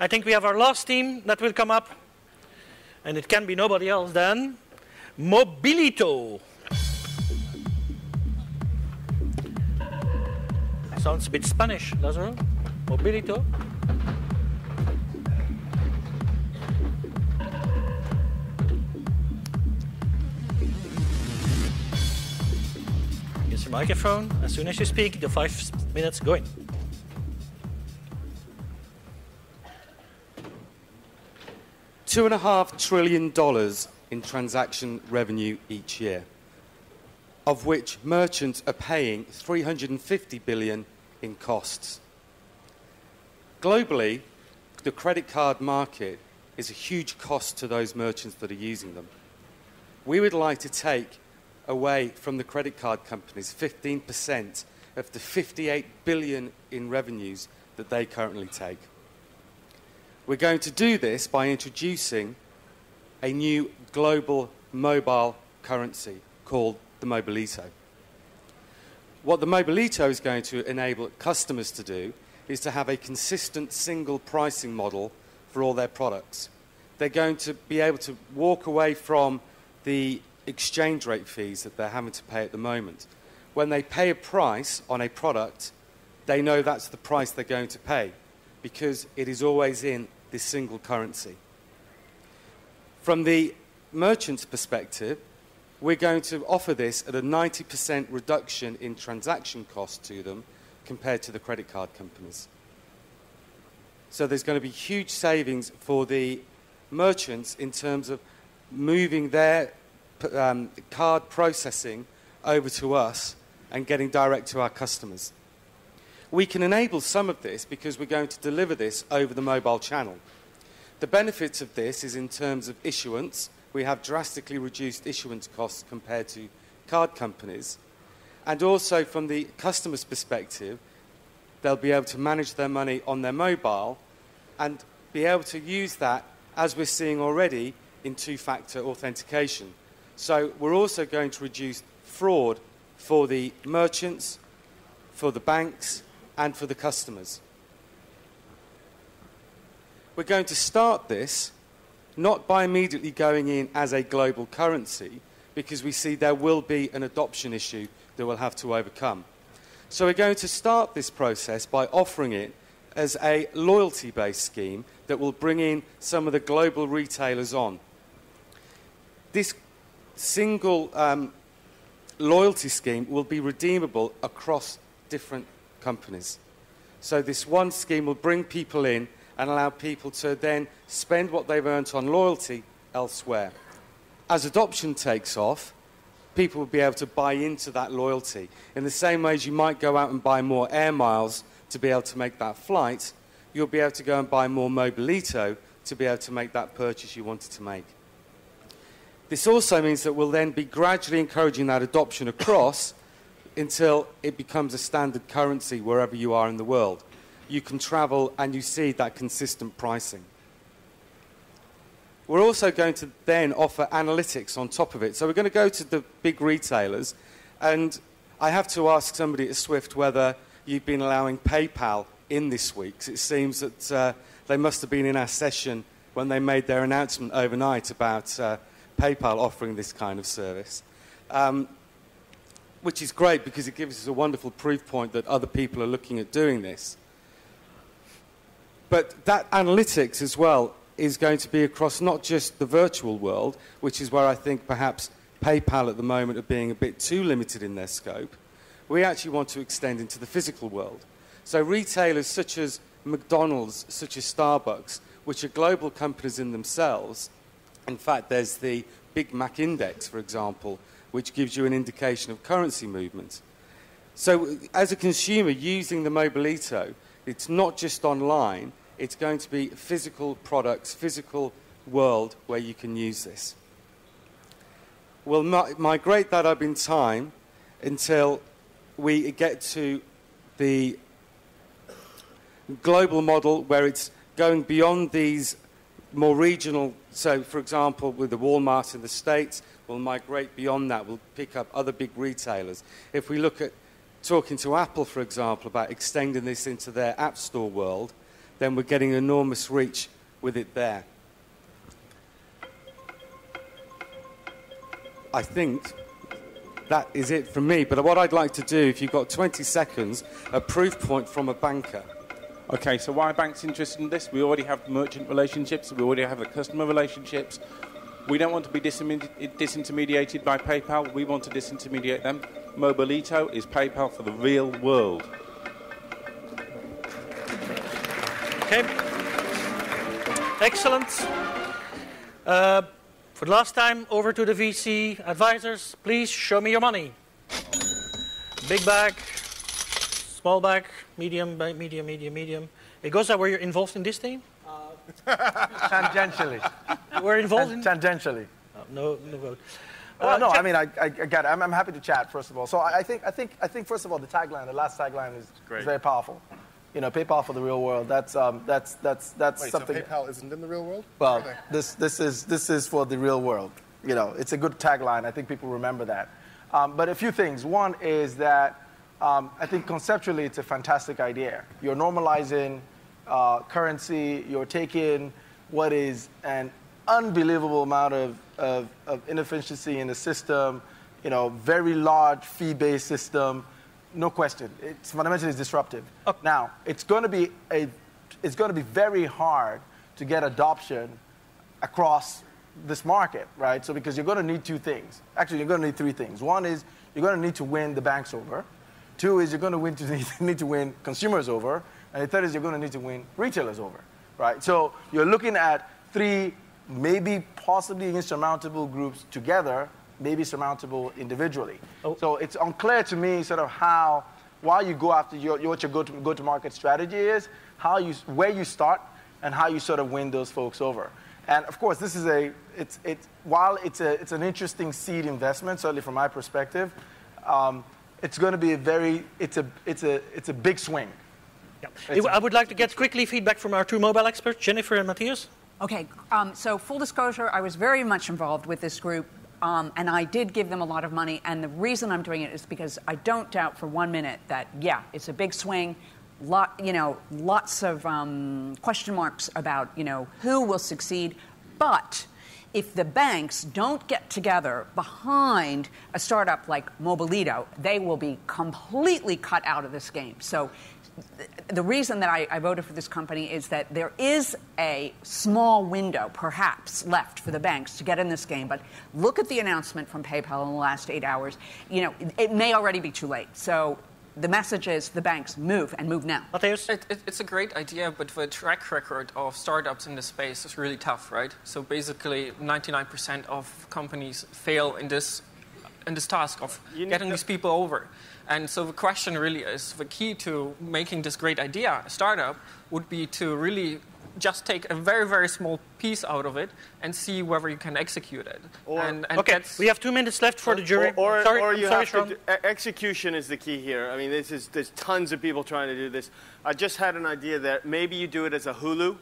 I think we have our last team that will come up, and it can be nobody else than Mobilito. Sounds a bit Spanish, doesn't it? Mobilito. Use your microphone. As soon as you speak, the 5 minutes go in. $2.5 trillion in transaction revenue each year, of which merchants are paying $350 billion in costs. Globally, the credit card market is a huge cost to those merchants that are using them. We would like to take away from the credit card companies 15% of the $58 billion in revenues that they currently take. We're going to do this by introducing a new global mobile currency called the Mobilito. What the Mobilito is going to enable customers to do is to have a consistent single pricing model for all their products. They're going to be able to walk away from the exchange rate fees that they're having to pay at the moment. When they pay a price on a product, they know that's the price they're going to pay because it is always in this single currency. From the merchant's perspective, we're going to offer this at a 90% reduction in transaction costs to them compared to the credit card companies. So there's going to be huge savings for the merchants in terms of moving their card processing over to us and getting direct to our customers. We can enable some of this because we're going to deliver this over the mobile channel. The benefits of this is in terms of issuance. We have drastically reduced issuance costs compared to card companies. And also from the customer's perspective, they'll be able to manage their money on their mobile and be able to use that, as we're seeing already, in two-factor authentication. So we're also going to reduce fraud for the merchants, for the banks, and for the customers. We're going to start this not by immediately going in as a global currency, because we see there will be an adoption issue that we'll have to overcome. So we're going to start this process by offering it as a loyalty-based scheme that will bring in some of the global retailers on. This single loyalty scheme will be redeemable across different companies. So this one scheme will bring people in and allow people to then spend what they've earned on loyalty elsewhere. As adoption takes off, people will be able to buy into that loyalty. In the same way as you might go out and buy more air miles to be able to make that flight, you'll be able to go and buy more Mobilito to be able to make that purchase you wanted to make. This also means that we'll then be gradually encouraging that adoption across until it becomes a standard currency wherever you are in the world. You can travel and you see that consistent pricing. We're also going to then offer analytics on top of it. So we're going to go to the big retailers, and I have to ask somebody at Swift whether you've been allowing PayPal in this week. 'Cause it seems that they must have been in our session when they made their announcement overnight about PayPal offering this kind of service, which is great because it gives us a wonderful proof point that other people are looking at doing this. But that analytics as well is going to be across not just the virtual world, which is where I think perhaps PayPal at the moment are being a bit too limited in their scope. We actually want to extend into the physical world. So retailers such as McDonald's, such as Starbucks, which are global companies in themselves. In fact, there's the Big Mac Index, for example, which gives you an indication of currency movement. So as a consumer using the Mobilito, it's not just online, it's going to be physical products, physical world where you can use this. We'll migrate that up in time until we get to the global model where it's going beyond these more regional. So, for example, with the Walmart in the States, we'll migrate beyond that. We'll pick up other big retailers. If we look at talking to Apple, for example, about extending this into their App Store world, then we're getting enormous reach with it there. I think that is it from me. But what I'd like to do, if you've got 20 seconds, a proof point from a banker. Okay, so why are banks interested in this? We already have merchant relationships. We already have the customer relationships. We don't want to be disintermediated by PayPal. We want to disintermediate them. Mobilito is PayPal for the real world. Okay. Excellent. For the last time, over to the VC advisors. Please show me your money. Big bag, small bag, medium, medium, medium, medium. It goes that were you involved in this team? Tangentially. We're involved in? Tangentially. Oh, no vote. Well, no, I mean, I get it. I'm happy to chat, first of all. So I think, first of all, the tagline, the last tagline is very powerful. You know, PayPal for the real world. That's Wait, something. So PayPal isn't in the real world? Well, this is for the real world. You know, it's a good tagline. I think people remember that. But a few things. One is that I think conceptually it's a fantastic idea. You're normalizing currency. You're taking what is an unbelievable amount of inefficiency in the system. You know, very large fee-based system. No question. It's fundamentally disruptive. Okay. Now, it's going to be very hard to get adoption across this market, right? So because you're going to need two things. Actually, you're going to need three things. One is you're going to need to win the banks over. Two is you're going to need to win consumers over. And the third is you're going to need to win retailers over, right? So you're looking at three maybe possibly insurmountable groups together, maybe surmountable individually. Oh. So it's unclear to me sort of why you go after what your go-to-market strategy is, where you start, and how you sort of win those folks over. And of course, this is while it's an interesting seed investment, certainly from my perspective, it's going to be it's a big swing. Yeah. I would like to get quickly feedback from our two mobile experts, Jennifer and Matthias. Okay, so full disclosure, I was very much involved with this group. And I did give them a lot of money, and the reason I'm doing it is because I don't doubt for 1 minute that, yeah, it's a big swing, lots of question marks about, who will succeed. But if the banks don't get together behind a startup like Mobilito, they will be completely cut out of this game. So the reason that I voted for this company is that there is a small window, perhaps, left for the banks to get in this game. But look at the announcement from PayPal in the last 8 hours. It may already be too late. So the message is the banks move, and move now. It's a great idea, but the track record of startups in this space is really tough, right? So basically, 99% of companies fail in this task of getting these people over. And so the question really is, the key to making this great idea a startup would be to really just take a very, very small piece out of it and see whether you can execute it. Okay, we have 2 minutes left for the jury. Execution is the key here. I mean, there's tons of people trying to do this. I just had an idea that maybe you do it as a Hulu.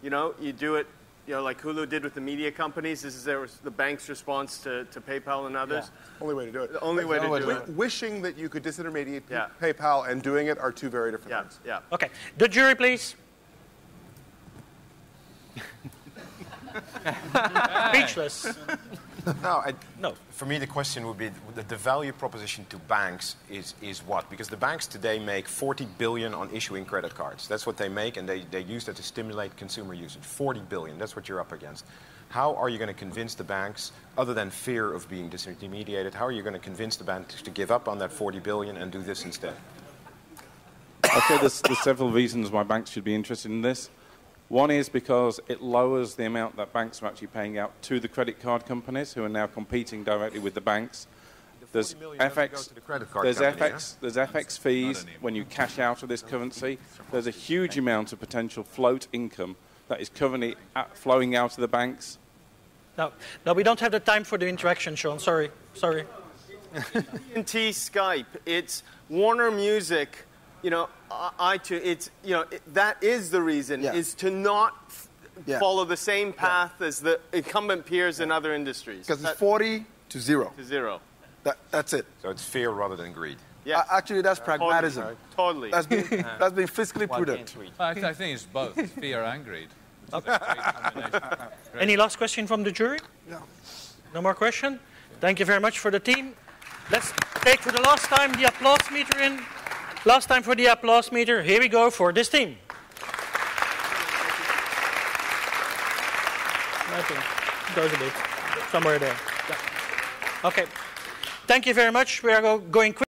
You do it like Hulu did with the media companies. This is the bank's response to PayPal and others. Yeah. Only way to do it. The only way to do it. Wishing that you could disintermediate PayPal and doing it are two very different things. Yeah. Okay. The jury, please. Speechless. No. For me, the question would be the value proposition to banks is what? Because the banks today make $40 billion on issuing credit cards. That's what they make, and they use that to stimulate consumer usage. $40 billion, that's what you're up against. How are you going to convince the banks, other than fear of being disintermediated, how are you going to convince the banks to give up on that $40 billion and do this instead? Okay, there's several reasons why banks should be interested in this. One is because it lowers the amount that banks are actually paying out to the credit card companies who are now competing directly with the banks. There's FX, there's FX fees when you cash out of this currency. There's a huge amount of potential float income that is currently flowing out of the banks. No, we don't have the time for the interaction, Sean. Sorry. AT&T, Skype, it's Warner Music. iTunes, that is the reason, is to not follow the same path as the incumbent peers in other industries. Because it's 40 to 0. To 0. That's it. So it's fear rather than greed. Yes. Actually, that's pragmatism. Totally. That's being fiscally prudent. I think it's both fear and greed. Any last question from the jury? No. No more question? Thank you very much for the team. Let's take for the last time the applause meter in. Last time for the applause meter. Here we go for this team. I think it goes a bit somewhere there. Yeah. Okay. Thank you very much. We are going quick.